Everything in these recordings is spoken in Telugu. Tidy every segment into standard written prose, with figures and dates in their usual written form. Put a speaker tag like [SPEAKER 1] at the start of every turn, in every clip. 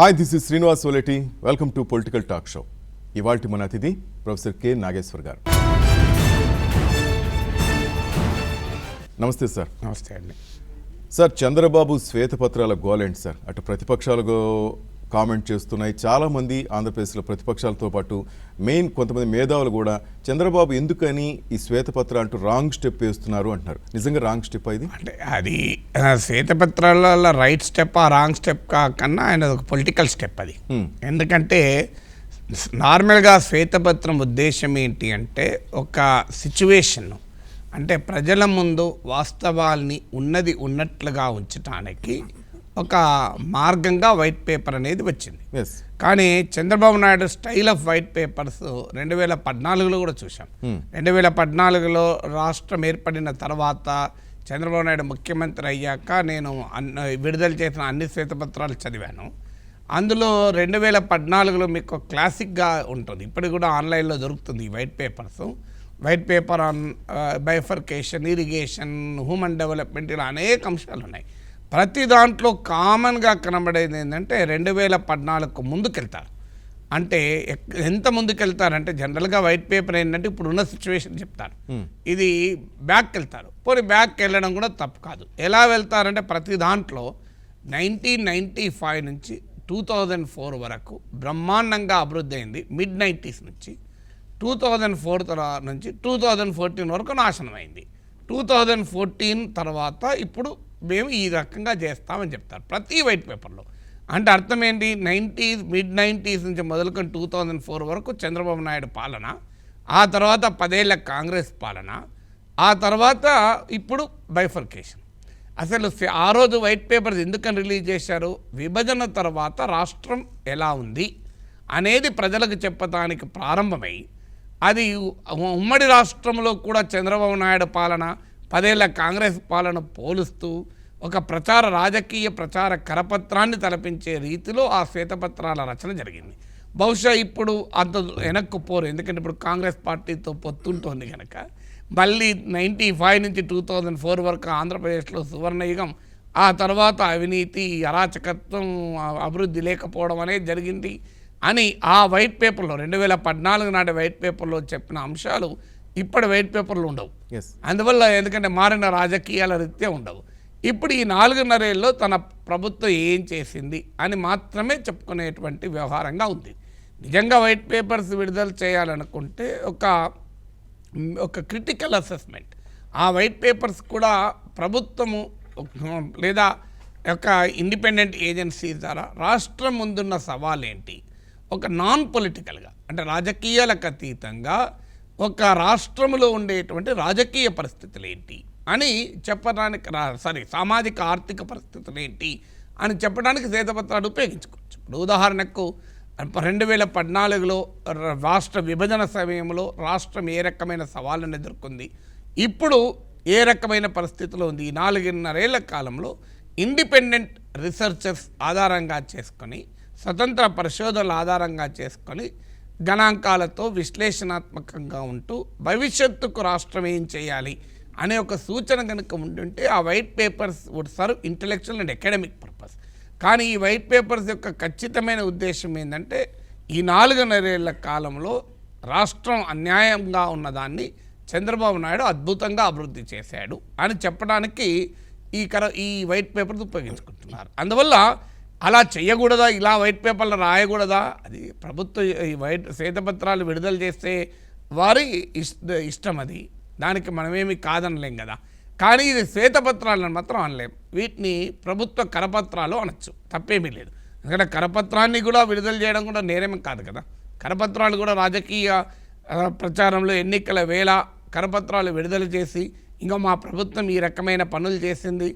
[SPEAKER 1] Hi, this is Srinivas Soleti. Welcome to political talk show. ఇవాల్టి మన అతిథి ప్రొఫెసర్ కె నాగేశ్వర్ గారు. నమస్తే సార్.
[SPEAKER 2] నమస్తే అండి.
[SPEAKER 1] సార్, చంద్రబాబు శ్వేతపత్రాల గోలేంటి సార్? అటు ప్రతిపక్షాలు కామెంట్ చేస్తున్నాయి. చాలామంది ఆంధ్రప్రదేశ్లో ప్రతిపక్షాలతో పాటు మెయిన్ కొంతమంది మేధావులు కూడా చంద్రబాబు ఎందుకని ఈ శ్వేతపత్రాలు అంటూ రాంగ్ స్టెప్ వేస్తున్నారు అంటున్నారు. నిజంగా రాంగ్ స్టెప్ ఇది?
[SPEAKER 2] అంటే అది శ్వేతపత్రాల రైట్ స్టెప్ ఆ రాంగ్ స్టెప్ కన్నా ఆయన ఒక పొలిటికల్ స్టెప్ అది. ఎందుకంటే నార్మల్గా శ్వేతపత్రం ఉద్దేశం ఏంటి అంటే ఒక సిచ్యువేషన్ అంటే ప్రజల ముందు వాస్తవాల్ని ఉన్నట్లుగా ఉంచడానికి ఒక మార్గంగా వైట్ పేపర్ అనేది వచ్చింది. కానీ Chandrababu Naidu style of white papers 2014లో కూడా చూసాం. 2014లో రాష్ట్రం ఏర్పడిన తర్వాత చంద్రబాబు నాయుడు ముఖ్యమంత్రి అయ్యాక నేను విడుదల చేసిన అన్ని శ్వేతపత్రాలు చదివాను. అందులో 2014లో మీకు క్లాసిక్గా ఉంటుంది, ఇప్పటికి కూడా ఆన్లైన్లో దొరుకుతుంది ఈ white papers. White paper on bifurcation, irrigation, human development, ఇలా అనేక అంశాలు ఉన్నాయి. ప్రతి దాంట్లో కామన్గా కనబడేది ఏంటంటే 2014కు ముందుకెళ్తారు. అంటే ఎంత ముందుకెళ్తారంటే జనరల్గా వైట్ పేపర్ ఏంటంటే ఇప్పుడున్న సిచ్యువేషన్ చెప్తారు, ఇది బ్యాక్కి వెళ్తారు. పోనీ బ్యాక్కి వెళ్ళడం కూడా తప్పు కాదు. ఎలా వెళ్తారంటే ప్రతి దాంట్లో 1995 నుంచి 2004 వరకు బ్రహ్మాండంగా అభివృద్ధి అయింది. మిడ్-90s నుంచి 2004 నుంచి 2014 వరకు నాశనం అయింది. 2014 తర్వాత ఇప్పుడు మేము ఈ రకంగా చేస్తామని చెప్తారు ప్రతి వైట్ పేపర్లో. అంటే అర్థం ఏంటి, మిడ్-90s నుంచి మొదలుకొని 2004 వరకు చంద్రబాబు నాయుడు పాలన, ఆ తర్వాత 10 ఏళ్ల కాంగ్రెస్ పాలన, ఆ తర్వాత ఇప్పుడు బైఫర్కేషన్. అసలు ఆ రోజు వైట్ పేపర్స్ ఎందుకని రిలీజ్ చేశారు? విభజన తర్వాత రాష్ట్రం ఎలా ఉంది అనేది ప్రజలకు చెప్పడానికి ప్రారంభమై, అది ఉమ్మడి రాష్ట్రంలో కూడా చంద్రబాబు నాయుడు పాలన 10 ఏళ్ల కాంగ్రెస్ పాలన పోలుస్తూ ఒక రాజకీయ ప్రచార కరపత్రాన్ని తలపించే రీతిలో ఆ శ్వేతపత్రాల రచన జరిగింది. బహుశా ఇప్పుడు అంత వెనక్కు పోరు, ఎందుకంటే ఇప్పుడు కాంగ్రెస్ పార్టీతో పొత్తుంటోంది కనుక. మళ్ళీ 95 నుంచి 2004 వరకు ఆంధ్రప్రదేశ్లో సువర్ణయుగం, ఆ తర్వాత అవినీతి, అరాచకత్వం, అభివృద్ధి లేకపోవడం అనేది జరిగింది అని ఆ వైట్ పేపర్లో 2014 నాటి వైట్ పేపర్లో చెప్పిన అంశాలు ఇప్పటి వైట్ పేపర్లు ఉండవు. అందువల్ల ఎందుకంటే మారిన రాజకీయాల రీత్యా ఉండవు. ఇప్పుడు ఈ 4.5 ఏళ్ళలో తన ప్రభుత్వం ఏం చేసింది అని మాత్రమే చెప్పుకునేటువంటి వ్యవహారంగా ఉంది. నిజంగా వైట్ పేపర్స్ విడుదల చేయాలనుకుంటే ఒక క్రిటికల్ అసెస్మెంట్, ఆ వైట్ పేపర్స్ కూడా ప్రభుత్వము లేదా ఒక ఇండిపెండెంట్ ఏజెన్సీ ద్వారా రాష్ట్రం ముందున్న సవాల్ ఏంటి, ఒక నాన్ పొలిటికల్గా అంటే రాజకీయాలకు అతీతంగా ఒక రాష్ట్రంలో ఉండేటువంటి రాజకీయ పరిస్థితులు ఏంటి అని చెప్పడానికి, సామాజిక ఆర్థిక పరిస్థితులు ఏంటి అని చెప్పడానికి శ్వేతపత్రాలు ఉపయోగించుకోవచ్చు. ఇప్పుడు ఉదాహరణకు 2014లో రాష్ట్ర విభజన సమయంలో రాష్ట్రం ఏ రకమైన సవాళ్ళను ఎదుర్కొంది, ఇప్పుడు ఏ రకమైన పరిస్థితిలో ఉంది, ఈ 4.5 ఏళ్ల కాలంలో ఇండిపెండెంట్ రీసెర్చర్స్ ఆధారంగా చేసుకొని, స్వతంత్ర పరిశోధనల ఆధారంగా చేసుకొని, గణాంకాలతో విశ్లేషణాత్మకంగా ఉంటూ భవిష్యత్తుకు రాష్ట్రం ఏం చేయాలి అనే ఒక సూచన కనుక ఉంటుంటే ఆ white papers would serve intellectual and academic purpose. కానీ ఈ వైట్ పేపర్స్ యొక్క ఖచ్చితమైన ఉద్దేశం ఏంటంటే ఈ 4.5 ఏళ్ల కాలంలో రాష్ట్రం అన్యాయంగా ఉన్నదాన్ని చంద్రబాబు నాయుడు అద్భుతంగా అభివృద్ధి చేశాడు అని చెప్పడానికి ఈ వైట్ పేపర్స్ ఉపయోగించుకుంటున్నారు. అందువల్ల అలా చేయకూడదా, ఇలా వైట్ పేపర్లు రాయకూడదా, అది ప్రభుత్వం ఈ శ్వేతపత్రాలు విడుదల చేస్తే వారి ఇష్టం, అది దానికి మనమేమి కాదనలేం కదా. కానీ ఇది శ్వేతపత్రాలను మాత్రం అనలేం, వీటిని ప్రభుత్వ కరపత్రాలు అనొచ్చు, తప్పేమీ లేదు. ఎందుకంటే కరపత్రాన్ని కూడా విడుదల చేయడం కూడా నేరమే కాదు కదా. కరపత్రాలు కూడా రాజకీయ ప్రచారంలో ఎన్నికల వేళ కరపత్రాలు విడుదల చేసి ఇంకా మా ప్రభుత్వం ఈ రకమైన పనులు చేసింది,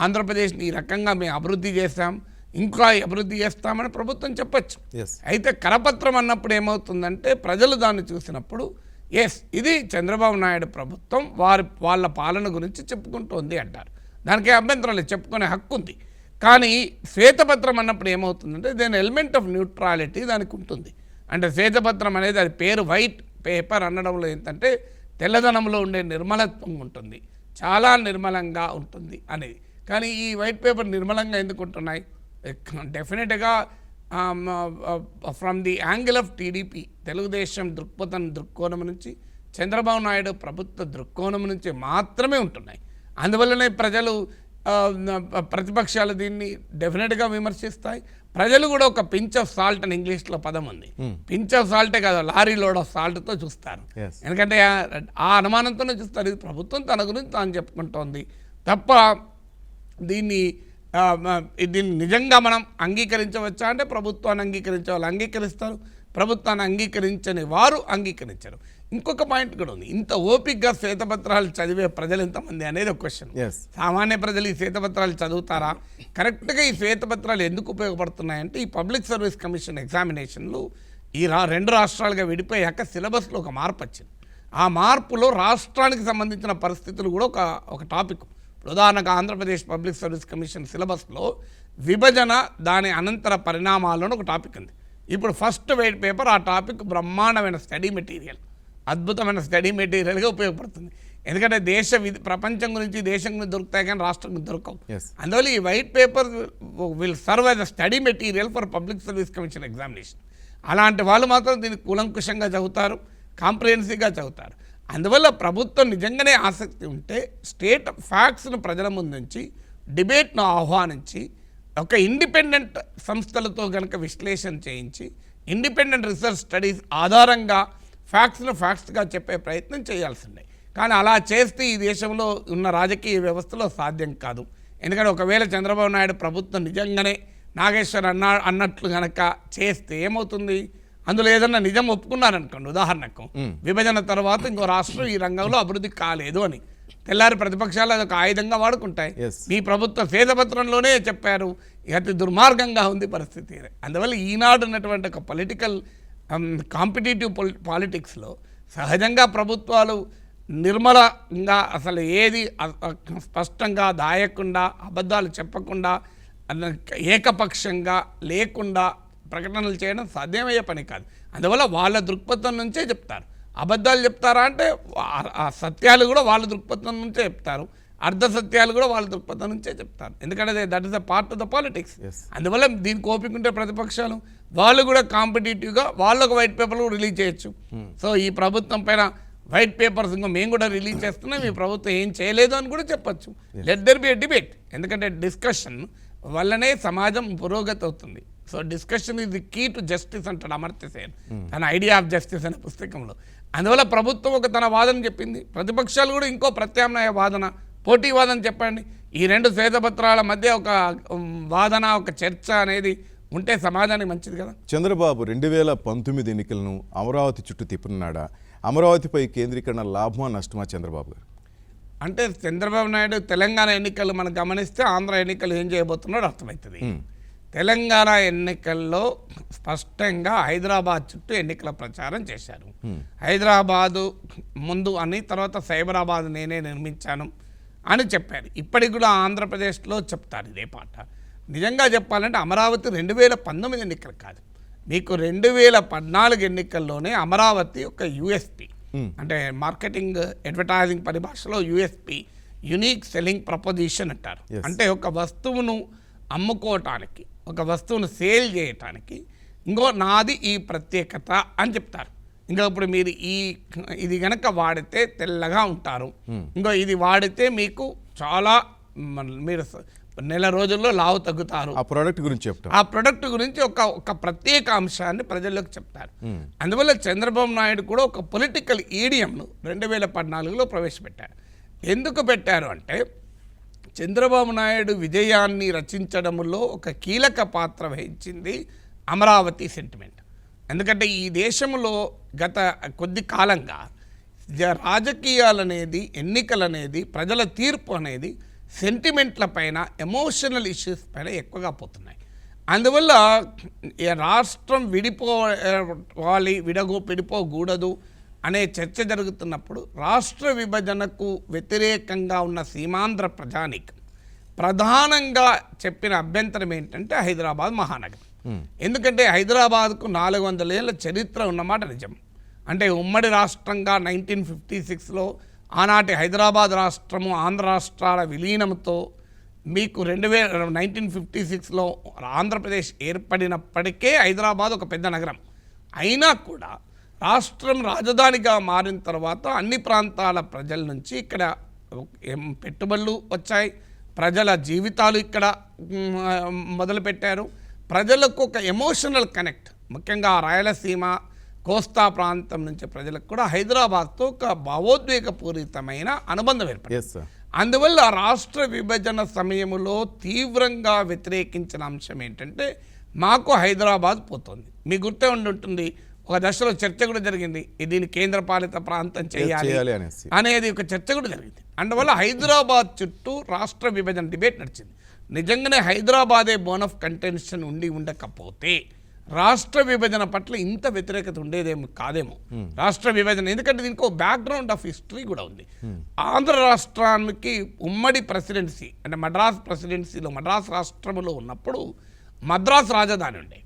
[SPEAKER 2] ఆంధ్రప్రదేశ్ని ఈ రకంగా మేము అభివృద్ధి చేస్తాం, ఇంకా అభివృద్ధి చేస్తామని ప్రభుత్వం చెప్పచ్చు. అయితే కరపత్రం అన్నప్పుడు ఏమవుతుందంటే ప్రజలు దాన్ని చూసినప్పుడు ఇది చంద్రబాబు నాయుడు ప్రభుత్వం వాళ్ళ పాలన గురించి చెప్పుకుంటోంది అంటారు. దానికి అభ్యంతరం లేదు, చెప్పుకునే హక్కు ఉంది. కానీ శ్వేతపత్రం అన్నప్పుడు ఏమవుతుందంటే దాని ఎలిమెంట్ ఆఫ్ న్యూట్రాలిటీ దానికి ఉంటుంది. అంటే శ్వేతపత్రం అనేది అది పేరు వైట్ పేపర్ అనడంలో ఏంటంటే తెల్లదనంలో ఉండే నిర్మలత్వం ఉంటుంది, చాలా నిర్మలంగా ఉంటుంది అనేది. కానీ ఈ వైట్ పేపర్ నిర్మలంగా ఎందుకు ఉంటున్నాయి? డెఫినెట్గా from the angle of TDP Telugu Desam దృక్కోణం నుంచి చంద్రబాబు నాయుడు ప్రభుత్వ దృక్కోణం నుంచి మాత్రమే ఉంటున్నాయి. అందువల్లనే ప్రజలు ప్రతిపక్షాలు దీన్ని డెఫినెట్గా విమర్శిస్తాయి. ప్రజలు కూడా ఒక పించ్ ఆఫ్ సాల్ట్ అని ఇంగ్లీష్లో పదం ఉంది, పించ్ ఆఫ్ సాల్టే కాదు లారీ లోడ్ ఆఫ్ సాల్ట్తో చూస్తారు. ఎందుకంటే ఆ అనుమానంతోనే చూస్తారు, ఇది ప్రభుత్వం తన గురించి తాను చెప్పుకుంటోంది తప్ప దీన్ని నిజంగా మనం అంగీకరించవచ్చా అంటే ప్రభుత్వాన్ని అంగీకరించే వాళ్ళు అంగీకరిస్తారు, ప్రభుత్వాన్ని అంగీకరించని వారు అంగీకరించరు. ఇంకొక పాయింట్ కూడా ఉంది, ఇంత ఓపికగా శ్వేతపత్రాలు చదివే ప్రజలు ఎంతమంది అనేది ఒక క్వశ్చన్. సామాన్య ప్రజలు ఈ శ్వేతపత్రాలు చదువుతారా? కరెక్ట్గా ఈ శ్వేతపత్రాలు ఎందుకు ఉపయోగపడుతున్నాయంటే ఈ పబ్లిక్ సర్వీస్ కమిషన్ ఎగ్జామినేషన్లు ఈ రెండు రాష్ట్రాలుగా విడిపోయాక సిలబస్లో ఒక మార్పు వచ్చింది. ఆ మార్పులో రాష్ట్రానికి సంబంధించిన పరిస్థితులు కూడా ఒక టాపిక్. ఉదాహరణకు ఆంధ్రప్రదేశ్ పబ్లిక్ సర్వీస్ కమిషన్ సిలబస్లో విభజన దాని అనంతర పరిణామాలను ఒక టాపిక్ ఉంది. ఇప్పుడు ఫస్ట్ వైట్ పేపర్ ఆ టాపిక్ బ్రహ్మాండమైన స్టడీ మెటీరియల్, అద్భుతమైన స్టడీ మెటీరియల్గా ఉపయోగపడుతుంది. ఎందుకంటే ప్రపంచం గురించి దేశం గురించి దొరుకుతాయి కానీ రాష్ట్రం గురించి దొరకవు. అందువల్ల ఈ white paper will serve as a study material for public service commission examination. అలాంటి వాళ్ళు మాత్రం దీన్ని కూలంకుషంగా చదువుతారు, కాంప్రిహెన్సివ్గా చదువుతారు. అందువల్ల ప్రభుత్వం నిజంగానే ఆసక్తి ఉంటే స్టేట్ ఫ్యాక్ట్స్ను ప్రజల ముందుంచి డిబేట్ను ఆహ్వానించి ఒక ఇండిపెండెంట్ సంస్థలతో కనుక విశ్లేషణ చేయించి ఇండిపెండెంట్ రీసెర్చ్ స్టడీస్ ఆధారంగా ఫ్యాక్ట్స్గా చెప్పే ప్రయత్నం చేయాల్సిందే. కానీ అలా చేస్తే ఈ దేశంలో ఉన్న రాజకీయ వ్యవస్థలో సాధ్యం కాదు. ఎందుకంటే ఒకవేళ చంద్రబాబు నాయుడు ప్రభుత్వం నిజంగానే నాగేశ్వర్ అన్నట్లు కనుక చేస్తే ఏమవుతుంది, అందులో ఏదన్నా నిజం ఒప్పుకున్నారనుకోండి, ఉదాహరణకు విభజన తర్వాత ఇంకో రాష్ట్రం ఈ రంగంలో అభివృద్ధి కాలేదు అని తెల్లారి ప్రతిపక్షాలు అదొక ఆయుధంగా వాడుకుంటాయి. మీ ప్రభుత్వ శ్వేతపత్రంలోనే చెప్పారు, అతి దుర్మార్గంగా ఉంది పరిస్థితి. అందువల్ల ఈనాడు ఉన్నటువంటి ఒక పొలిటికల్ కాంపిటేటివ్ పాలిటిక్స్లో సహజంగా ప్రభుత్వాలు నిర్మలంగా అసలు ఏది స్పష్టంగా దాయకుండా అబద్ధాలు చెప్పకుండా ఏకపక్షంగా లేకుండా ప్రకటనలు చేయడం సాధ్యమయ్యే పని కాదు. అందువల్ల వాళ్ళ దృక్పథం నుంచే చెప్తారు. అబద్ధాలు చెప్తారా అంటే ఆ సత్యాలు కూడా వాళ్ళ దృక్పథం నుంచే చెప్తారు, అర్ధ సత్యాలు కూడా వాళ్ళ దృక్పథం నుంచే చెప్తారు. ఎందుకంటే that is a part of the politics. అందువల్ల దీనికి ఓపికంటే ప్రతిపక్షాలు వాళ్ళు కూడా కాంపిటేటివ్గా వాళ్ళు ఒక వైట్ పేపర్లు రిలీజ్ చేయొచ్చు. సో ఈ ప్రభుత్వం పైన వైట్ పేపర్స్ ఇంకా మేము కూడా రిలీజ్ చేస్తున్నాం, మీ ప్రభుత్వం ఏం చేయలేదు అని కూడా చెప్పచ్చు. Let there be a debate. ఎందుకంటే డిస్కషన్ వల్లనే సమాజం పురోగతి అవుతుంది. So discussion is the key to justice అంటాడు అమర్త్య సేన్ తన ఐడియా ఆఫ్ జస్టిస్ అనే పుస్తకంలో. అందువల్ల ప్రభుత్వం ఒక తన వాదన చెప్పింది, ప్రతిపక్షాలు కూడా ఇంకో ప్రత్యామ్నాయ వాదన, పోటీ వాదన చెప్పండి. ఈ రెండు శ్వేతపత్రాల మధ్య ఒక వాదన, ఒక చర్చ అనేది ఉంటే సమాజానికి మంచిది కదా.
[SPEAKER 1] చంద్రబాబు 2019 ఎన్నికలను అమరావతి చుట్టూ తిప్పున్నాడా? అమరావతిపై కేంద్రీకరణ లాభమా నష్టమా చంద్రబాబు గారు?
[SPEAKER 2] అంటే చంద్రబాబు నాయుడు తెలంగాణ ఎన్నికలు మనం గమనిస్తే ఆంధ్ర ఎన్నికలు ఏం చేయబోతున్నాడో అర్థమవుతుంది. తెలంగాణ ఎన్నికల్లో స్పష్టంగా హైదరాబాద్ చుట్టూ ఎన్నికల ప్రచారం చేశారు. హైదరాబాదు ముందు అని, తర్వాత సైబరాబాద్ నేనే నిర్మించాను అని చెప్పారు. ఇప్పటికి కూడా ఆంధ్రప్రదేశ్లో చెప్తారు ఇదే పాట. నిజంగా చెప్పాలంటే అమరావతి 2019 ఎన్నికలు కాదు, మీకు 2014 ఎన్నికల్లోనే అమరావతి ఒక యూఎస్పీ, అంటే మార్కెటింగ్ అడ్వర్టైజింగ్ పరిభాషలో యూఎస్పీ, యూనిక్ సెల్లింగ్ ప్రపోజిషన్ అంటారు. అంటే ఒక వస్తువును అమ్ముకోవటానికి, ఒక వస్తువును సేల్ చేయటానికి ఇంకో నాది ఈ ప్రత్యేకత అని చెప్తారు. ఇంకా ఇప్పుడు మీరు ఇది కనుక వాడితే తెల్లగా ఉంటారు, ఇంకో ఇది వాడితే మీకు చాలా మీరు నెల రోజుల్లో లావు తగ్గుతారు. ఆ ప్రోడక్ట్ గురించి ఒక ప్రత్యేక అంశాన్ని ప్రజల్లోకి చెప్తారు. అందువల్ల చంద్రబాబు నాయుడు కూడా ఒక పొలిటికల్ ఈడియంను 2014లో ప్రవేశపెట్టారు. ఎందుకు పెట్టారు అంటే చంద్రబాబు నాయుడు విజయాన్ని రచించడంలో ఒక కీలక పాత్ర వహించింది అమరావతి సెంటిమెంట్. ఎందుకంటే ఈ దేశంలో గత కొద్ది కాలంగా రాజకీయాలనేది, ఎన్నికలనేది, ప్రజల తీర్పు అనేది సెంటిమెంట్ల పైన, ఎమోషనల్ ఇష్యూస్ పైన ఎక్కువగా పోతున్నాయి. అందువల్ల రాష్ట్రం విడిపోకూడదు అనే చర్చ జరుగుతున్నప్పుడు రాష్ట్ర విభజనకు వ్యతిరేకంగా ఉన్న సీమాంధ్ర ప్రజానీకం ప్రధానంగా చెప్పిన అభ్యంతరం ఏంటంటే హైదరాబాద్ మహానగరం. ఎందుకంటే హైదరాబాద్కు 400 ఏళ్ళ చరిత్ర ఉన్నమాట నిజం. అంటే ఉమ్మడి రాష్ట్రంగా 1956లో ఆనాటి హైదరాబాద్ రాష్ట్రము ఆంధ్ర రాష్ట్రాల విలీనంతో మీకు 1956లో ఆంధ్రప్రదేశ్ ఏర్పడినప్పటికే హైదరాబాద్ ఒక పెద్ద నగరం అయినా కూడా రాష్ట్రం రాజధానిగా మారిన తర్వాత అన్ని ప్రాంతాల ప్రజల నుంచి ఇక్కడ పెట్టుబడులు వచ్చాయి, ప్రజల జీవితాలు ఇక్కడ మొదలుపెట్టారు. ప్రజలకు ఒక ఎమోషనల్ కనెక్ట్, ముఖ్యంగా రాయలసీమ కోస్తా ప్రాంతం నుంచి ప్రజలకు కూడా హైదరాబాద్తో ఒక భావోద్వేగపూరితమైన అనుబంధం ఏర్పడింది. అందువల్ల రాష్ట్ర విభజన సమయంలో తీవ్రంగా వ్యతిరేకించిన అంశం ఏంటంటే మాకు హైదరాబాద్ పోతుంది. మీకు గుర్తే ఉంటుంది, ఒక దశలో చర్చ కూడా జరిగింది, దీన్ని కేంద్రపాలిత ప్రాంతం చేయాలి అనేది ఒక చర్చ కూడా జరిగింది. అందువల్ల హైదరాబాద్ చుట్టూ రాష్ట్ర విభజన డిబేట్ నడిచింది. నిజంగానే హైదరాబాదే బోన్ ఆఫ్ కంటెన్షన్ ఉండకపోతే రాష్ట్ర విభజన పట్ల ఇంత వ్యతిరేకత ఉండేదేమో కాదేమో. రాష్ట్ర విభజన ఎందుకంటే దీనికి బ్యాక్గ్రౌండ్ ఆఫ్ హిస్టరీ కూడా ఉంది. ఆంధ్ర రాష్ట్రానికి ఉమ్మడి ప్రెసిడెన్సీ అంటే మద్రాస్ ప్రెసిడెన్సీలో మద్రాస్ రాష్ట్రంలో ఉన్నప్పుడు మద్రాస్ రాజధాని ఉండే.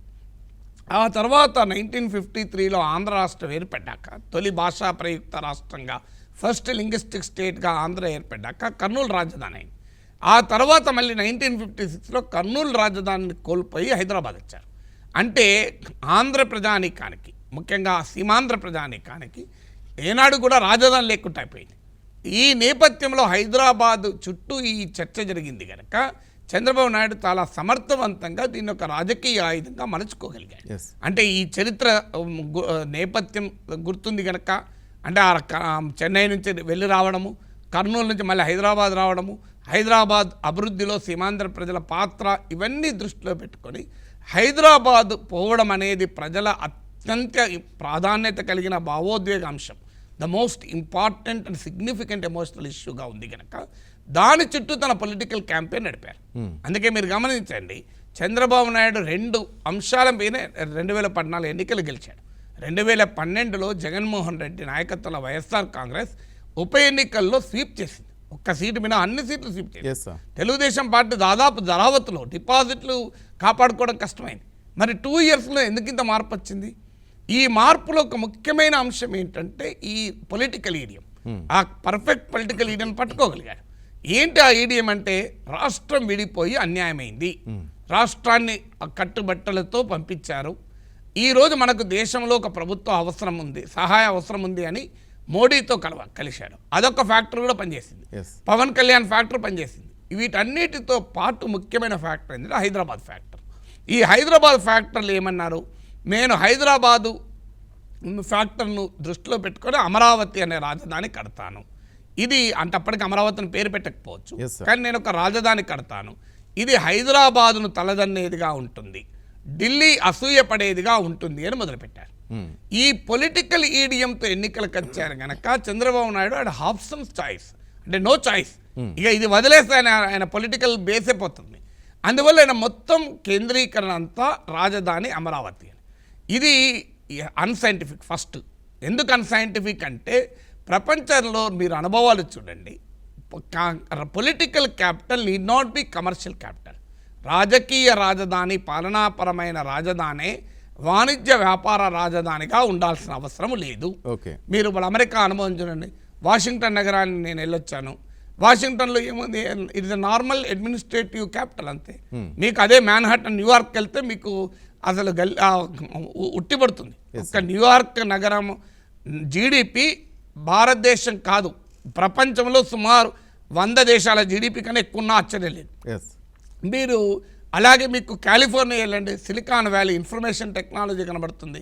[SPEAKER 2] ఆ తర్వాత 1953లో ఆంధ్ర రాష్ట్రం ఏర్పడ్డాక తొలి భాషా ప్రయుక్త రాష్ట్రంగా ఫస్ట్ లింగ్విస్టిక్ స్టేట్గా ఆంధ్ర ఏర్పడ్డాక కర్నూలు రాజధాని అయింది. ఆ తర్వాత మళ్ళీ 1956లో కర్నూలు రాజధానిని కోల్పోయి హైదరాబాద్ వచ్చారు. అంటే ఆంధ్ర ప్రజానీకానికి, ముఖ్యంగా సీమాంధ్ర ప్రజానీకానికి ఏనాడు కూడా రాజధాని లేకుండా అయిపోయింది. ఈ నేపథ్యంలో హైదరాబాద్ చుట్టూ ఈ చర్చ జరిగింది కనుక చంద్రబాబు నాయుడు చాలా సమర్థవంతంగా దీన్ని ఒక రాజకీయ ఆయుధంగా మలుచుకోగలిగాడు. అంటే ఈ చరిత్ర నేపథ్యం గుర్తుంది కనుక, అంటే చెన్నై నుంచి వెళ్ళి రావడము, కర్నూలు నుంచి మళ్ళీ హైదరాబాద్ రావడము, హైదరాబాద్ అభివృద్ధిలో సీమాంధ్ర ప్రజల పాత్ర, ఇవన్నీ దృష్టిలో పెట్టుకొని హైదరాబాద్ పోవడం అనేది ప్రజల అత్యంత ప్రాధాన్యత కలిగిన భావోద్వేగ అంశం, the most important and significant emotional ఇష్యూగా ఉంది కనుక దాని చుట్టూ తన పొలిటికల్ క్యాంపెయిన్ నడిపారు. అందుకే మీరు గమనించండి, చంద్రబాబు నాయుడు 2 అంశాలపైనే 2014 ఎన్నికలు గెలిచాడు. 2012లో జగన్మోహన్ రెడ్డి నాయకత్వంలో వైఎస్ఆర్ కాంగ్రెస్ ఉప ఎన్నికల్లో స్వీప్ చేసింది. ఒక్క సీటు మీద అన్ని సీట్లు స్వీప్ చేసింది. తెలుగుదేశం పార్టీ దాదాపు ధరావత్తులో డిపాజిట్లు కాపాడుకోవడం కష్టమైంది. మరి 2 ఇయర్స్లో ఎందుకు ఇంత మార్పు వచ్చింది? ఈ మార్పులో ఒక ముఖ్యమైన అంశం ఏంటంటే ఈ పొలిటికల్ ఈడియం, ఆ పర్ఫెక్ట్ పొలిటికల్ ఈడియం పట్టుకోగలిగాడు. ఏంటి ఆ ఈడియం అంటే రాష్ట్రం విడిపోయి అన్యాయమైంది, రాష్ట్రాన్ని కట్టుబట్టలతో పంపించారు, ఈరోజు మనకు దేశంలో ఒక ప్రభుత్వ అవసరం ఉంది, సహాయ అవసరం ఉంది అని మోడీతో కలిశాడు. అదొక ఫ్యాక్టర్ కూడా పనిచేసింది. పవన్ కళ్యాణ్ ఫ్యాక్టర్ పనిచేసింది. వీటన్నిటితో పాటు ముఖ్యమైన ఫ్యాక్టర్ ఏంటంటే హైదరాబాద్ ఫ్యాక్టర్. ఈ హైదరాబాద్ ఫ్యాక్టర్లు ఏమన్నారు, నేను హైదరాబాదు ఫ్యాక్టర్ను దృష్టిలో పెట్టుకొని అమరావతి అనే రాజధాని కడతాను. ఇది అంటే అప్పటికి అమరావతిని పేరు పెట్టకపోవచ్చు, కానీ నేను ఒక రాజధాని కడతాను, ఇది హైదరాబాదును తలదన్నేదిగా ఉంటుంది, ఢిల్లీ అసూయపడేదిగా ఉంటుంది అని మొదలుపెట్టారు. ఈ పొలిటికల్ ఈడియంతో ఎన్నికలకు వచ్చారు కనుక చంద్రబాబు నాయుడు ఆయన ఆప్షన్స్ చాయిస్ అంటే నో చాయిస్, ఇక ఇది వదిలేస్తే ఆయన పొలిటికల్ బేస్ అయిపోతుంది. అందువల్ల ఆయన మొత్తం కేంద్రీకరణ అంతా రాజధాని అమరావతి అని. ఇది అన్సైంటిఫిక్. ఫస్ట్ ఎందుకు అన్సైంటిఫిక్ అంటే ప్రపంచంలో మీరు అనుభవాలు చూడండి, political capital need not be commercial capital. రాజకీయ రాజధాని, పాలనాపరమైన రాజధాని వాణిజ్య వ్యాపార రాజధానిగా ఉండాల్సిన అవసరం లేదు. మీరు ఇప్పుడు అమెరికా అనుభవం చూడండి, వాషింగ్టన్ నగరాన్ని నేను వెళ్ళొచ్చాను, వాషింగ్టన్లో ఏముంది, it is normal administrative capital అంతే. మీకు అదే మ్యాన్హాటన్ న్యూయార్క్ వెళ్తే మీకు అసలు ఉట్టిపడుతుంది. ఒక న్యూయార్క్ నగరం జీడిపి భారతదేశం కాదు, ప్రపంచంలో సుమారు 100 దేశాల జీడిపి కన్నా ఎక్కువ ఉన్న ఆశ్చర్యం లేదు. మీరు అలాగే మీకు కాలిఫోర్నియా వెళ్ళండి, సిలికాన్ వ్యాలీ, ఇన్ఫర్మేషన్ టెక్నాలజీ కనబడుతుంది.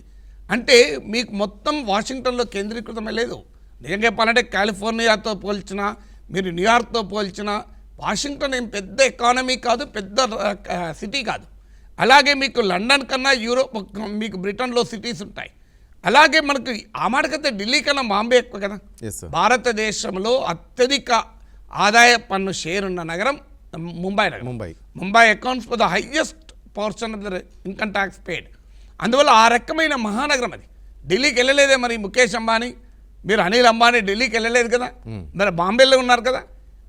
[SPEAKER 2] అంటే మీకు మొత్తం వాషింగ్టన్లో కేంద్రీకృతమే లేదు. నిజంగా చెప్పాలంటే కాలిఫోర్నియాతో పోల్చినా, మీరు న్యూయార్క్తో పోల్చినా వాషింగ్టన్ ఏం పెద్ద ఎకానమీ కాదు, పెద్ద సిటీ కాదు. అలాగే మీకు లండన్ కన్నా యూరోప్, మీకు బ్రిటన్లో సిటీస్ ఉంటాయి. అలాగే మనకు ఆ మాటకైతే ఢిల్లీ కన్నా బాంబే ఎక్కువ కదా. భారతదేశంలో అత్యధిక ఆదాయ పన్ను షేర్ ఉన్న నగరం ముంబై నగరం. Mumbai accounts for the highest portion of the income tax పేడ్. అందువల్ల ఆ రకమైన మహానగరం అది. ఢిల్లీకి వెళ్ళలేదే మరి ముఖేష్ అంబానీ, మీరు అనిల్ అంబానీ ఢిల్లీకి వెళ్ళలేదు కదా, మరి బాంబేలో ఉన్నారు కదా.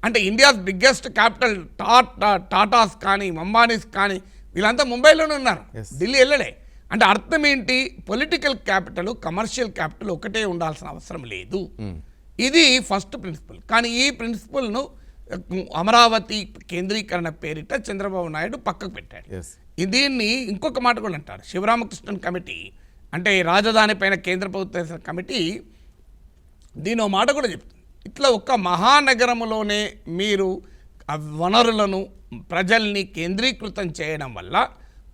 [SPEAKER 2] అంటే ఇండియాస్ బిగ్గెస్ట్ క్యాపిటల్ టాటాస్ కానీ అంబానీస్ కానీ వీళ్ళంతా ముంబైలోనే ఉన్నారు, ఢిల్లీ వెళ్ళలే. అంటే అర్థం ఏంటి, పొలిటికల్ క్యాపిటల్ కమర్షియల్ క్యాపిటల్ ఒకటే ఉండాల్సిన అవసరం లేదు. ఇది ఫస్ట్ ప్రిన్సిపల్. కానీ ఈ ప్రిన్సిపల్ను అమరావతి కేంద్రీకరణ పేరిట చంద్రబాబు నాయుడు పక్కకు పెట్టాడు.
[SPEAKER 1] ఎస్
[SPEAKER 2] దీన్ని ఇంకొక మాట కూడా అంటారు. శివరామకృష్ణన్ కమిటీ అంటే రాజధాని పైన కేంద్ర ప్రభుత్వ వేసిన కమిటీ దీని ఒక మాట కూడా చెప్తుంది. ఇట్లా ఒక్క మహానగరంలోనే మీరు ఆ వనరులను ప్రజల్ని కేంద్రీకృతం చేయడం వల్ల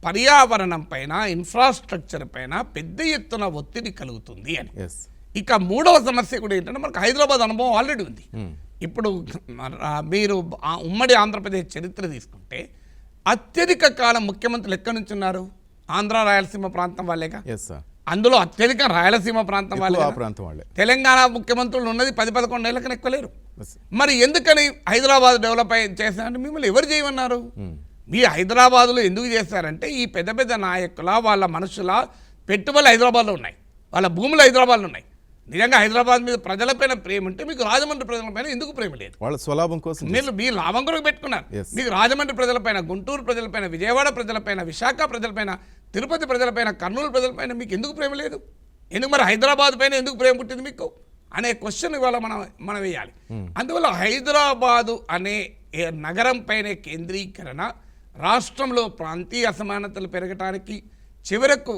[SPEAKER 2] పర్యావరణం పైన ఇన్ఫ్రాస్ట్రక్చర్ పైన పెద్ద ఎత్తున ఒత్తిడి కలుగుతుంది అని.
[SPEAKER 1] ఎస్
[SPEAKER 2] ఇక మూడవ సమస్య కూడా ఏంటంటే మనకు హైదరాబాద్ అనుభవం ఆల్రెడీ ఉంది. ఇప్పుడు మీరు ఉమ్మడి ఆంధ్రప్రదేశ్ చరిత్ర తీసుకుంటే అత్యధిక కాలం ముఖ్యమంత్రులు ఎక్కడి నుంచి ఉన్నారు? ఆంధ్ర రాయలసీమ ప్రాంతం వాళ్ళేగా.
[SPEAKER 1] ఎస్ సార్,
[SPEAKER 2] అందులో అత్యధిక రాయలసీమ ప్రాంతం వాళ్ళే.
[SPEAKER 1] ఆ ప్రాంతం వాళ్ళే.
[SPEAKER 2] తెలంగాణ ముఖ్యమంత్రులు ఉన్నది 10-11 ఏళ్ళ కన్నా ఎక్కువ లేరు.
[SPEAKER 1] ఎస్.
[SPEAKER 2] మరి ఎందుకని హైదరాబాద్ డెవలప్ చేశారంటే మిమ్మల్ని ఎవరు చేయమన్నారు? మీ హైదరాబాద్లో ఎందుకు చేశారంటే ఈ పెద్ద పెద్ద నాయకుల వాళ్ళ మనుషుల పెట్టుబడులు హైదరాబాద్లో ఉన్నాయి, వాళ్ళ భూములు హైదరాబాద్లో ఉన్నాయి. నిజంగా హైదరాబాద్ మీద ప్రజలపైన ప్రేమ ఉంటే మీకు రాజమండ్రి ప్రజలపైన ఎందుకు ప్రేమ లేదు?
[SPEAKER 1] వాళ్ళ స్వలాభం కోసం
[SPEAKER 2] మీరు మీ లాభం కొరకు పెట్టుకున్నారు.
[SPEAKER 1] Yes.
[SPEAKER 2] మీకు రాజమండ్రి ప్రజలపైన, గుంటూరు ప్రజలపైన, విజయవాడ ప్రజలపైన, విశాఖ ప్రజలపైన, తిరుపతి ప్రజలపైన, కర్నూలు ప్రజలపైన మీకు ఎందుకు ప్రేమ లేదు? ఎందుకు మరి హైదరాబాద్ పైన ఎందుకు ప్రేమ పుట్టింది మీకు అనే క్వశ్చన్ ఇవాళ మనం వేయాలి. అందువల్ల హైదరాబాదు అనే నగరం పైన కేంద్రీకరణ రాష్ట్రంలో ప్రాంతీయ అసమానతలు పెరగటానికి, చివరకు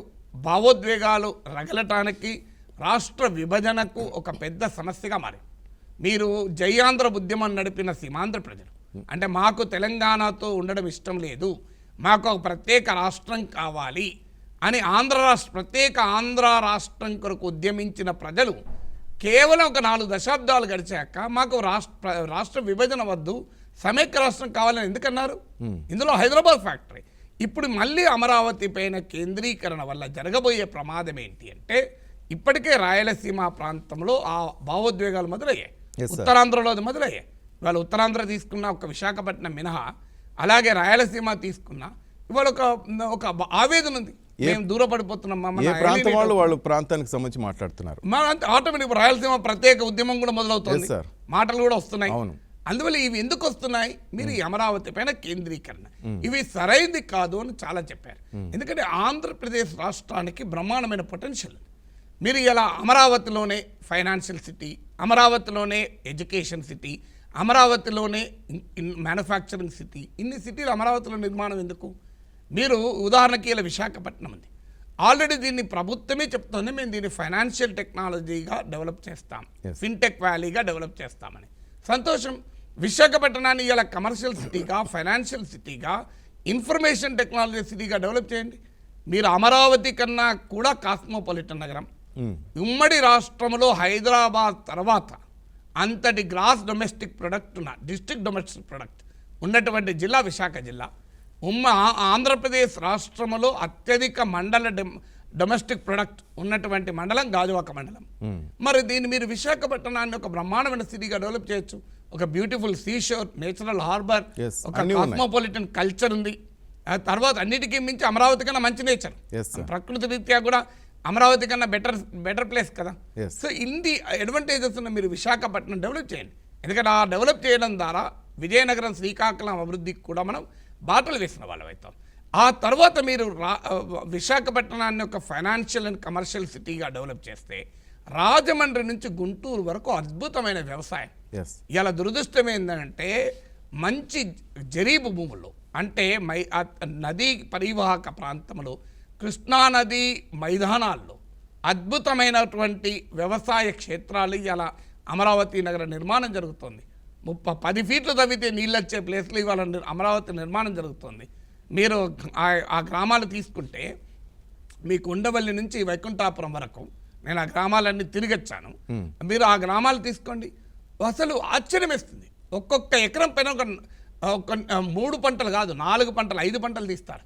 [SPEAKER 2] భావోద్వేగాలు రగలటానికి, రాష్ట్ర విభజనకు ఒక పెద్ద సమస్యగా మారింది. మీరు జయాంధ్ర ఉద్యమం నడిపిన సీమాంధ్ర ప్రజలు అంటే మాకు తెలంగాణతో ఉండడం ఇష్టం లేదు, మాకు ఒక ప్రత్యేక రాష్ట్రం కావాలి అని ప్రత్యేక ఆంధ్ర రాష్ట్రం కొరకు ఉద్యమించిన ప్రజలు కేవలం ఒక 4 దశాబ్దాలు గడిచాక మాకు రాష్ట్ర విభజన వద్దు, సమైక్య రాష్ట్రం కావాలని ఎందుకన్నారు? ఇందులో హైదరాబాద్ ఫ్యాక్టరీ. ఇప్పుడు మళ్ళీ అమరావతి పైన కేంద్రీకరణ వల్ల జరగబోయే ప్రమాదం ఏంటి అంటే ఇప్పటికే రాయలసీమ ప్రాంతంలో ఆ భావోద్వేగాలు మొదలయ్యాయి. ఉత్తరాంధ్రలో అది మొదలయ్యాయి. ఇవాళ ఉత్తరాంధ్ర తీసుకున్న ఒక విశాఖపట్నం మినహా, అలాగే రాయలసీమ తీసుకున్న ఇవాళ ఒక ఆవేదన ఉంది. మేము దూరపడిపోతున్నాం.
[SPEAKER 1] వాళ్ళు ప్రాంతానికి సంబంధించి మాట్లాడుతున్నారు.
[SPEAKER 2] ఆటోమేటిక్ రాయలసీమ ప్రత్యేక ఉద్యమం కూడా మొదలవుతుంది, మాటలు కూడా వస్తున్నాయి.
[SPEAKER 1] అవును.
[SPEAKER 2] అందువల్ల ఇవి ఎందుకు వస్తున్నాయి? మీరు ఈ అమరావతి పైన కేంద్రీకరణ ఇవి సరైనది కాదు అని చాలా చెప్పారు. ఎందుకంటే ఆంధ్రప్రదేశ్ రాష్ట్రానికి బ్రహ్మాండమైన పొటెన్షియల్. మీరు ఇలా అమరావతిలోనే ఫైనాన్షియల్ సిటీ, అమరావతిలోనే ఎడ్యుకేషన్ సిటీ, అమరావతిలోనే మ్యానుఫ్యాక్చరింగ్ సిటీ, ఇన్ని సిటీలు అమరావతిలో నిర్మాణం ఎందుకు? మీరు ఉదాహరణకి ఇలా విశాఖపట్నం ఉంది, ఆల్రెడీ దీన్ని ప్రభుత్వమే చెప్తుంది మేము దీన్ని ఫైనాన్షియల్ టెక్నాలజీగా డెవలప్ చేస్తాం, ఫిన్టెక్ వ్యాలీగా డెవలప్ చేస్తామని. సంతోషం. విశాఖపట్నాన్ని ఇలా కమర్షియల్ సిటీగా, ఫైనాన్షియల్ సిటీగా, ఇన్ఫర్మేషన్ టెక్నాలజీ సిటీగా డెవలప్ చేయండి. మీరు అమరావతి కన్నా కూడా కాస్మోపాలిటన్ నగరం. ఉమ్మడి రాష్ట్రంలో హైదరాబాద్ తర్వాత అంతటి gross domestic product district domestic product ఉన్నటువంటి జిల్లా విశాఖ జిల్లా. ఆంధ్రప్రదేశ్ రాష్ట్రంలో అత్యధిక మండల డొమెస్టిక్ ప్రొడక్ట్ ఉన్నటువంటి మండలం గాజువాక మండలం. మరి దీన్ని మీరు విశాఖపట్నాన్ని ఒక బ్రహ్మాండమైన సిటీగా డెవలప్ చేయొచ్చు. ఒక బ్యూటిఫుల్ సీషోర్, నేచురల్ హార్బర్, ఒక కాస్మోపాలిటన్ కల్చర్ ఉంది. ఆ తర్వాత అన్నిటికీ మించి అమరావతి కన్నా మంచి నేచర్, ప్రకృతి రీత్యా కూడా అమరావతి కన్నా బెటర్ ప్లేస్ కదా. సో ఇన్ని అడ్వాంటేజెస్ ఉన్న మీరు విశాఖపట్నం డెవలప్ చేయండి. ఎందుకంటే ఆ డెవలప్ చేయడం ద్వారా విజయనగరం, శ్రీకాకుళం అభివృద్ధికి కూడా మనం బాటలు వేసిన వాళ్ళం అవుతాం. ఆ తర్వాత మీరు విశాఖపట్నాన్ని ఒక ఫైనాన్షియల్ అండ్ కమర్షియల్ సిటీగా డెవలప్ చేస్తే రాజమండ్రి నుంచి గుంటూరు వరకు అద్భుతమైన వ్యవసాయం. ఇలా దురదృష్టం ఏంటంటే మంచి జరీబు భూముల్లో అంటే నదీ పరివాహక ప్రాంతంలో, కృష్ణానది మైదానాల్లో అద్భుతమైనటువంటి వ్యవసాయ క్షేత్రాలు ఇలా అమరావతి నగర నిర్మాణం జరుగుతుంది. 10 ఫీట్లు తవ్వితే నీళ్ళు వచ్చే ప్లేస్లో ఇవాళ అమరావతి నిర్మాణం జరుగుతుంది. మీరు ఆ గ్రామాలు తీసుకుంటే మీకు ఉండవల్లి నుంచి వైకుంఠాపురం వరకు నేను ఆ గ్రామాలన్నీ తిరిగొచ్చాను. మీరు ఆ గ్రామాలు తీసుకోండి, అసలు ఆశ్చర్యం వేస్తుంది. ఒక్కొక్క ఎకరం పైన ఒక 3 పంటలు కాదు 4 పంటలు 5 పంటలు తీస్తారు.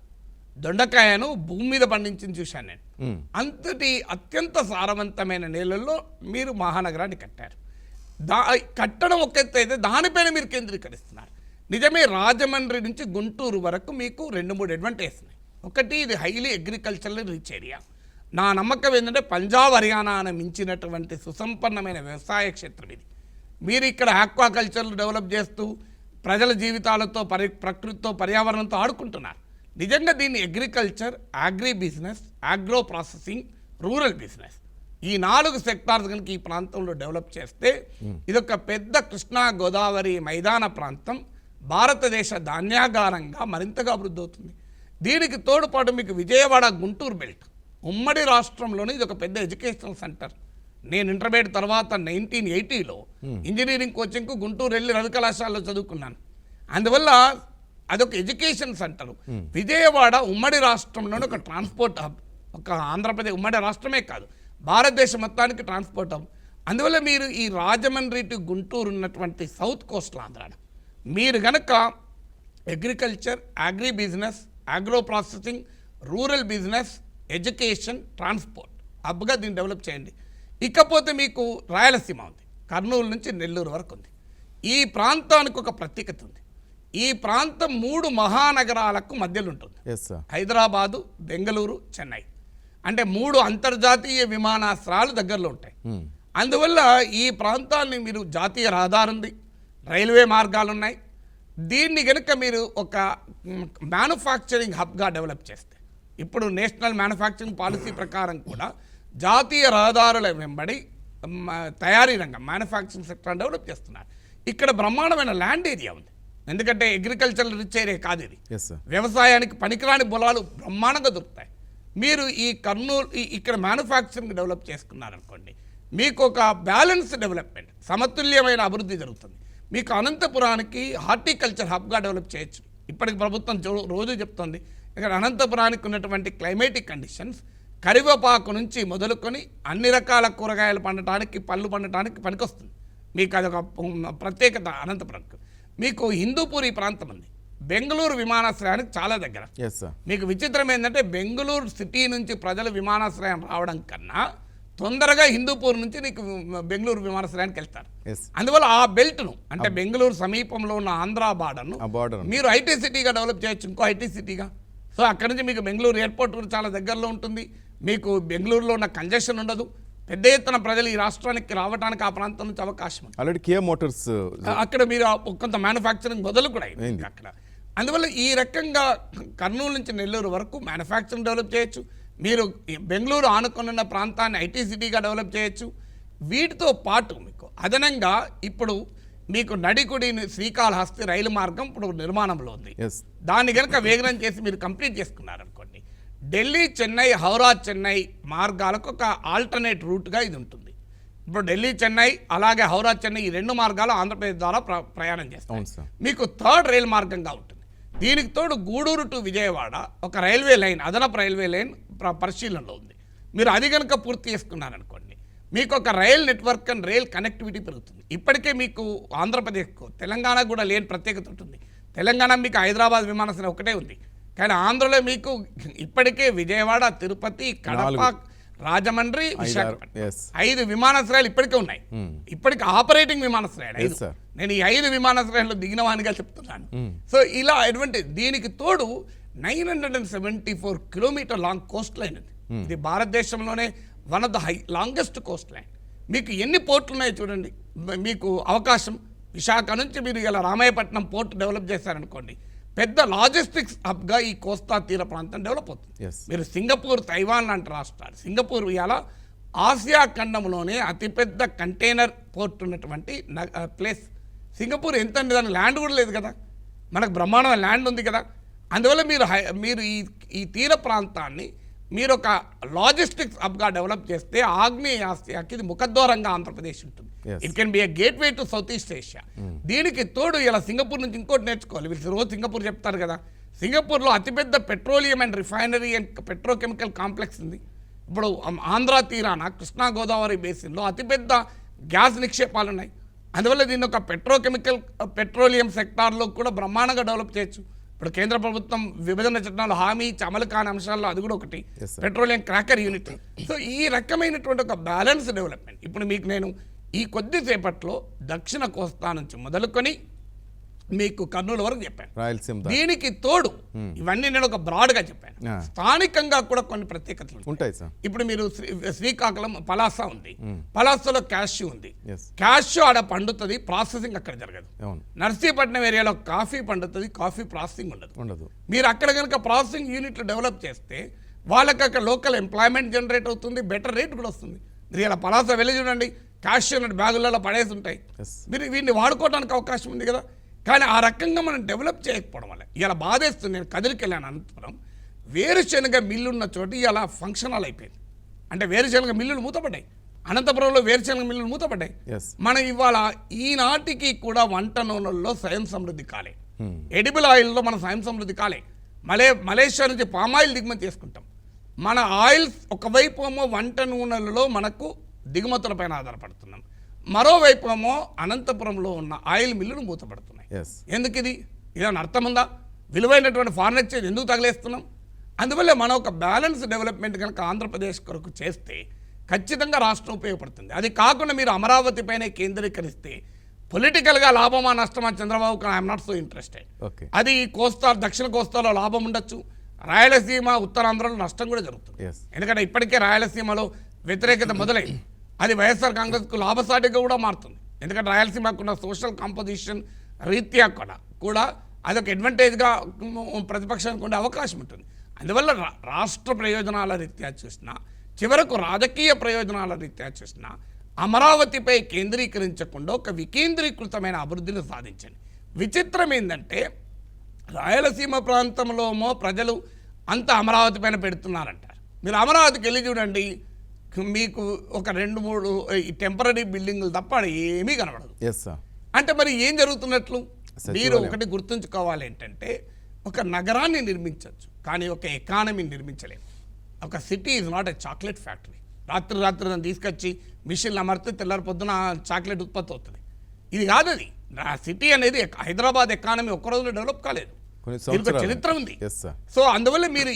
[SPEAKER 2] దొండకాయను భూమి మీద పండించి చూశాను నేను. అంతటి అత్యంత సారవంతమైన నేలల్లో మీరు మహానగరాన్ని కట్టారు. కట్టడం ఒక ఎత్తు అయితే దానిపైన మీరు కేంద్రీకరిస్తున్నారు. నిజమే, రాజమండ్రి నుంచి గుంటూరు వరకు మీకు 2-3 అడ్వాంటేజ్ ఉన్నాయి. ఒకటి, ఇది హైలీ అగ్రికల్చరల్ రిచ్ ఏరియా. నా నమ్మకం ఏంటంటే పంజాబ్, హర్యానాను మించినటువంటి సుసంపన్నమైన వ్యవసాయ క్షేత్రం ఇది. మీరు ఇక్కడ ఆక్వాకల్చర్ డెవలప్ చేస్తూ ప్రజల జీవితాలతో ప్రకృతితో పర్యావరణంతో ఆడుకుంటున్నారు. నిజంగా దీన్ని agriculture, agri business, agro processing, rural business ఈ 4 సెక్టార్స్ కనుక ఈ ప్రాంతంలో డెవలప్ చేస్తే ఇదొక పెద్ద కృష్ణా గోదావరి మైదాన ప్రాంతం భారతదేశ ధాన్యాగారంగా మరింతగా అభివృద్ధి అవుతుంది. దీనికి తోడుపాటు మీకు విజయవాడ గుంటూరు బెల్ట్ ఉమ్మడి రాష్ట్రంలోనే ఇది ఒక పెద్ద ఎడ్యుకేషనల్ సెంటర్. నేను ఇంటర్మీడియట్ తర్వాత 1980లో ఇంజనీరింగ్ కోచింగ్కు గుంటూరు వెళ్ళి రవి కళాశాలలో చదువుకున్నాను. అందువల్ల అదొక ఎడ్యుకేషన్ సెంటర్. విజయవాడ ఉమ్మడి రాష్ట్రంలోనే ఒక ట్రాన్స్పోర్ట్ హబ్. ఒక ఆంధ్రప్రదేశ్ ఉమ్మడి రాష్ట్రమే కాదు, భారతదేశం మొత్తానికి ట్రాన్స్పోర్ట్ హబ్. అందువల్ల మీరు ఈ రాజమండ్రి టు గుంటూరు ఉన్నటువంటి సౌత్ కోస్టల్ ఆంధ్రాను మీరు గనక agriculture, agri business, agro processing, rural business, education, transport హబ్గా దీన్ని డెవలప్ చేయండి. ఇకపోతే మీకు రాయలసీమ ఉంది, కర్నూలు నుంచి నెల్లూరు వరకు ఉంది. ఈ ప్రాంతానికి ఒక ప్రత్యేకత ఉంది. ఈ ప్రాంతం 3 మహానగరాలకు మధ్యలో ఉంటుంది. హైదరాబాదు, బెంగళూరు, చెన్నై. అంటే 3 అంతర్జాతీయ విమానాశ్రయాలు దగ్గరలో ఉంటాయి. అందువల్ల ఈ ప్రాంతాన్ని మీరు జాతీయ రహదారి ఉంది, రైల్వే మార్గాలు ఉన్నాయి. దీన్ని కనుక మీరు ఒక మ్యానుఫ్యాక్చరింగ్ హబ్గా డెవలప్ చేస్తే, ఇప్పుడు నేషనల్ మ్యానుఫ్యాక్చరింగ్ పాలసీ ప్రకారం కూడా జాతీయ రహదారుల వెంబడి తయారీ రంగం మ్యానుఫ్యాక్చరింగ్ సెక్టర్ డెవలప్ చేస్తున్నారు. ఇక్కడ బ్రహ్మాండమైన ల్యాండ్ ఏరియా ఉంది. ఎందుకంటే అగ్రికల్చర్ రిచ్ ఏరియా కాదు ఇది. వ్యవసాయానికి పనికిరాని పొలాలు బ్రహ్మాండంగా దొరుకుతాయి. మీరు ఈ కర్నూలు ఇక్కడ మ్యానుఫ్యాక్చరింగ్ డెవలప్ చేసుకున్నారనుకోండి, మీకు ఒక బ్యాలెన్స్ డెవలప్మెంట్, సమతుల్యమైన అభివృద్ధి జరుగుతుంది. మీకు అనంతపురానికి హార్టికల్చర్ హబ్గా డెవలప్ చేయొచ్చు. ఇప్పటికి ప్రభుత్వం రోజు చెప్తుంది, ఇక్కడ అనంతపురానికి ఉన్నటువంటి క్లైమేటిక్ కండిషన్స్ కరివేపాకు నుంచి మొదలుకొని అన్ని రకాల కూరగాయలు పండటానికి, పళ్ళు పండటానికి పనికొస్తుంది. మీకు అదొక ప్రత్యేకత అనంతపురంకు. మీకు హిందూపూర్ ఈ ప్రాంతం ఉంది, బెంగళూరు విమానాశ్రయానికి చాలా దగ్గర. మీకు విచిత్రం ఏంటంటే బెంగళూరు సిటీ నుంచి ప్రజలు విమానాశ్రయం రావడం కన్నా తొందరగా హిందూపూర్ నుంచి నీకు బెంగళూరు విమానాశ్రయానికి వెళ్తారు. అందువల్ల ఆ బెల్ట్ను అంటే బెంగళూరు సమీపంలో ఉన్న ఆంధ్ర బార్డర్ను మీరు ఐటీ సిటీగా డెవలప్ చేయొచ్చు, ఇంకో ఐటీ సిటీగా. సో అక్కడ నుంచి మీకు బెంగళూరు ఎయిర్పోర్ట్ కూడా చాలా దగ్గరలో ఉంటుంది. మీకు బెంగళూరులో ఉన్న కంజెషన్ ఉండదు. పెద్ద ఎత్తున ప్రజలు ఈ రాష్ట్రానికి రావడానికి ఆ ప్రాంతం నుంచి అవకాశం ఉంది.
[SPEAKER 1] ఆల్రెడీ కియా మోటార్స్
[SPEAKER 2] అక్కడ మీరు కొంత మ్యానుఫ్యాక్చరింగ్ మొదలు కూడా అయింది అక్కడ. అందువల్ల ఈ రకంగా కర్నూలు నుంచి నెల్లూరు వరకు మ్యానుఫ్యాక్చరింగ్ డెవలప్ చేయొచ్చు. మీరు బెంగళూరు ఆనుకున్న ప్రాంతాన్ని ఐటీ సిటీగా డెవలప్ చేయొచ్చు. వీటితో పాటు మీకు అదనంగా ఇప్పుడు మీకు నడికుడి శ్రీకాళహస్తి రైలు మార్గం ఇప్పుడు నిర్మాణంలో ఉంది. దాన్ని కనుక వేగనం చేసి మీరు కంప్లీట్ చేసుకున్నారనుకోండి, ఢిల్లీ చెన్నై, హౌరా చెన్నై మార్గాలకు ఒక ఆల్టర్నేట్ రూట్గా ఇది ఉంటుంది. ఇప్పుడు ఢిల్లీ చెన్నై అలాగే హౌరా చెన్నై ఈ 2 మార్గాలు ఆంధ్రప్రదేశ్ ద్వారా ప్రయాణం చేస్తాం. మీకు 3rd రైలు మార్గంగా ఉంటుంది. దీనికి తోడు గూడూరు టు విజయవాడ ఒక రైల్వే లైన్, అదనపు రైల్వే లైన్ పరిశీలనలో ఉంది. మీరు అది కనుక పూర్తి చేసుకున్నారనుకోండి, మీకు ఒక rail network and rail connectivity పెరుగుతుంది. ఇప్పటికే మీకు ఆంధ్రప్రదేశ్కు తెలంగాణకు కూడా లేని ప్రత్యేకత ఉంటుంది. తెలంగాణ మీకు హైదరాబాద్ విమానాశ్రయం ఒకటే ఉంది, కానీ ఆంధ్రలో మీకు ఇప్పటికే విజయవాడ, తిరుపతి, కడప, రాజమండ్రి, విశాఖపట్నం 5 విమానాశ్రయాలు ఇప్పటికే ఉన్నాయి. ఇప్పటికి ఆపరేటింగ్ విమానాశ్రయాలు 5. నేను ఈ 5 విమానాశ్రయాల్లో దిగిన వానిగా చెప్తున్నాను. సో ఇలా అడ్వాంటేజ్. దీనికి తోడు 974 కిలోమీటర్ లాంగ్ కోస్ట్ లైన్ ఉంది. ఇది భారతదేశంలోనే one of the longest Coast line. మీకు ఎన్ని పోర్ట్లు ఉన్నాయో చూడండి. మీకు అవకాశం విశాఖ నుంచి మీరు ఇలా రామాయపట్నం పోర్ట్ డెవలప్ చేశారనుకోండి, పెద్ద లాజిస్టిక్స్ హబ్గా ఈ కోస్తా తీర ప్రాంతం డెవలప్ అవుతుంది. మీరు సింగపూర్, తైవాన్ లాంటి రాష్ట్రాలు, సింగపూర్ ఇవాళ ఆసియా ఖండంలోనే అతిపెద్ద కంటైనర్ పోర్ట్ ఉన్నటువంటి ప్లేస్ సింగపూర్. ఎంత అండి, దానికి ల్యాండ్ కూడా లేదు కదా, మనకు బ్రహ్మాండమైన ల్యాండ్ ఉంది కదా. అందువల్ల మీరు ఈ తీర ప్రాంతాన్ని మీరు ఒక లాజిస్టిక్స్ హబ్గా డెవలప్ చేస్తే ఆగ్నేయ ఆసియాకి ఇది ముఖద్వారంగా ఆంధ్రప్రదేశ్ ఉంటుంది. It can be a gateway to south east Asia. దీనికి తోడు ఇలా సింగపూర్ నుంచి ఇంకోటి నేర్చుకోవాలి. వీళ్ళు రోజు సింగపూర్ చెప్తారు కదా, సింగపూర్లో అతిపెద్ద petroleum and refinery and petrochemical complex ఉంది. ఇప్పుడు ఆంధ్ర తీరాన కృష్ణా గోదావరి బేసిన్లో అతిపెద్ద గ్యాస్ నిక్షేపాలు ఉన్నాయి. అందువల్ల దీన్ని ఒక పెట్రోలియం సెక్టార్లో కూడా బ్రహ్మాండంగా డెవలప్ చేయొచ్చు. ఇప్పుడు కేంద్ర ప్రభుత్వం విభజన చట్టాలు హామీ అమలు కాని అంశాల్లో అది కూడా ఒకటి, పెట్రోలియం క్రాకర్ యూనిట్. సో ఈ రకమైనటువంటి ఒక బ్యాలెన్స్ డెవలప్మెంట్ ఇప్పుడు మీకు నేను ఈ కొద్దిసేపట్లో దక్షిణ కోస్తా నుంచి మొదలుకొని మీకు కర్నూలు వరకు చెప్పాను. దీనికి తోడు ఇవన్నీ నేను ఒక బ్రాడ్గా చెప్పాను. స్థానికంగా కూడా కొన్ని ప్రత్యేకతలు ఉంటాయి. ఇప్పుడు మీరు శ్రీకాకుళం పలాస ఉంది, పలాసలో క్యాష్యూ ఉంది. క్యాష్యూ ఆడ పండుతుంది, ప్రాసెసింగ్ అక్కడ జరగదు. నర్సీపట్నం ఏరియాలో కాఫీ పండుతుంది, కాఫీ ప్రాసెసింగ్ ఉండదు. మీరు అక్కడ కనుక ప్రాసెసింగ్ యూనిట్లు డెవలప్ చేస్తే వాళ్ళకి అక్కడ లోకల్ ఎంప్లాయ్మెంట్ జనరేట్ అవుతుంది, బెటర్ రేట్ కూడా వస్తుంది. మీరు ఇలా పలాస వెళ్ళి చూడండి, క్యాషియర్ బ్యాగులలో పడేసి ఉంటాయి.
[SPEAKER 1] Yes.
[SPEAKER 2] మీరు వీటిని వాడుకోవడానికి అవకాశం ఉంది కదా. కానీ ఆ రకంగా మనం డెవలప్ చేయకపోవడం వల్ల ఇలా బాధేస్తుంది. నేను కదిరికి వెళ్ళాను అనంతపురం, వేరుశనగ మిల్లున్న చోటు ఇలా ఫంక్షనల్ అయిపోయింది. అంటే వేరుశనగ మిల్లులు మూతపడ్డాయి. అనంతపురంలో వేరుశనగ మిల్లులు మూతపడ్డాయి.
[SPEAKER 1] Yes.
[SPEAKER 2] మనం ఇవాళ ఈనాటికి కూడా వంట నూనెల్లో స్వయం సమృద్ధి కాలే, ఎడిబుల్ ఆయిల్లో మనం స్వయం సమృద్ధి కాలే. మలేషియా నుంచి పామాయిల్ దిగుమతి చేసుకుంటాం. మన ఆయిల్స్ ఒకవైపు ఏమో వంట నూనెలలో మనకు దిగుమతులపైన ఆధారపడుతున్నాం, మరోవైపు ఏమో అనంతపురంలో ఉన్న ఆయిల్ మిల్లులు మూతపడుతున్నాయి.
[SPEAKER 1] Yes.
[SPEAKER 2] ఎందుకు ఇది? ఇదేమైనా అర్థం ఉందా? విలువైనటువంటి ఫారెన్ ఎక్స్చేంజ్ ఎందుకు తగిలేస్తున్నాం? అందువల్ల మనం ఒక బ్యాలెన్స్ డెవలప్మెంట్ కనుక ఆంధ్రప్రదేశ్ కొరకు చేస్తే ఖచ్చితంగా రాష్ట్రం ఉపయోగపడుతుంది. అది కాకుండా మీరు అమరావతి పైనే కేంద్రీకరిస్తే పొలిటికల్గా లాభమా నష్టమా చంద్రబాబుకి I'm not so interested.
[SPEAKER 1] Okay.
[SPEAKER 2] అది కోస్తా దక్షిణ కోస్తాలో లాభం ఉండొచ్చు, రాయలసీమ ఉత్తరాంధ్రలో నష్టం కూడా జరుగుతుంది.
[SPEAKER 1] Yes.
[SPEAKER 2] ఎందుకంటే ఇప్పటికే రాయలసీమలో వ్యతిరేకత మొదలైంది. అది వైఎస్ఆర్ కాంగ్రెస్కు లాభసాటిగా కూడా మారుతుంది. ఎందుకంటే రాయలసీమకు ఉన్న సోషల్ కాంపోజిషన్ రీత్యా కూడా అదొక అడ్వాంటేజ్గా ప్రతిపక్షానికి ఉండే అవకాశం ఉంటుంది. అందువల్ల రాష్ట్ర ప్రయోజనాల రీత్యా చూసినా, చివరకు రాజకీయ ప్రయోజనాల రీత్యా చూసినా అమరావతిపై కేంద్రీకరించకుండా ఒక వికేంద్రీకృతమైన అభివృద్ధిని సాధించండి. విచిత్రం ఏంటంటే రాయలసీమ ప్రాంతంలోమో ప్రజలు అంతా అమరావతి పైన పెడుతున్నారంటారు. మీరు అమరావతికి వెళ్ళి చూడండి, మీకు ఒక 2-3 టెంపరీ బిల్డింగులు తప్ప ఏమీ కనబడదు.
[SPEAKER 1] Yes, sir.
[SPEAKER 2] అంటే మరి ఏం జరుగుతున్నట్లు?
[SPEAKER 1] సచివాలయం.
[SPEAKER 2] మీరు ఒకటి గుర్తుంచుకోవాలి ఏంటంటే, ఒక నగరాన్ని నిర్మించవచ్చు కానీ ఒక ఎకానమీని నిర్మించలేము. ఒక city is not a chocolate factory. రాత్రి దాన్ని తీసుకొచ్చి మిషన్లు అమర్తే తెల్లారి పొద్దున చాక్లెట్ ఉత్పత్తి అవుతుంది. ఇది కాదు. అది ఆ సిటీ అనేది హైదరాబాద్ ఎకానమీ ఒక్క రోజులో డెవలప్ కాలేదు.
[SPEAKER 1] కొన్ని
[SPEAKER 2] దీనికి ఒక
[SPEAKER 1] సంవత్సరాలు.
[SPEAKER 2] చరిత్ర ఉంది.
[SPEAKER 1] Yes, sir.
[SPEAKER 2] సో అందువల్ల మీరు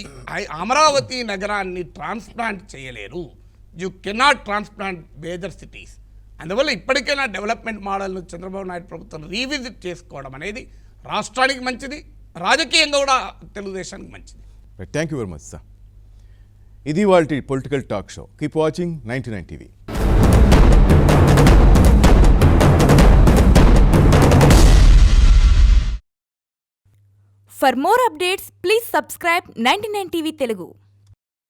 [SPEAKER 2] అమరావతి నగరాన్ని ట్రాన్స్ప్లాంట్ చేయలేరు. You cannot transplant major cities. అందువల్ల ఇప్పటికైనా డెవలప్మెంట్ మోడల్ను చంద్రబాబు నాయుడు ప్రభుత్వం రీవిజిట్ చేసుకోవడం అనేది రాష్ట్రానికి మంచిది, రాజకీయంగా కూడా తెలుగుదేశానికి మంచిది.
[SPEAKER 1] Thank you very much, sir. ఇది వాళ్ళ political talk show. Keep watching 99 TV.
[SPEAKER 3] For more updates, please subscribe 99 TV Telugu.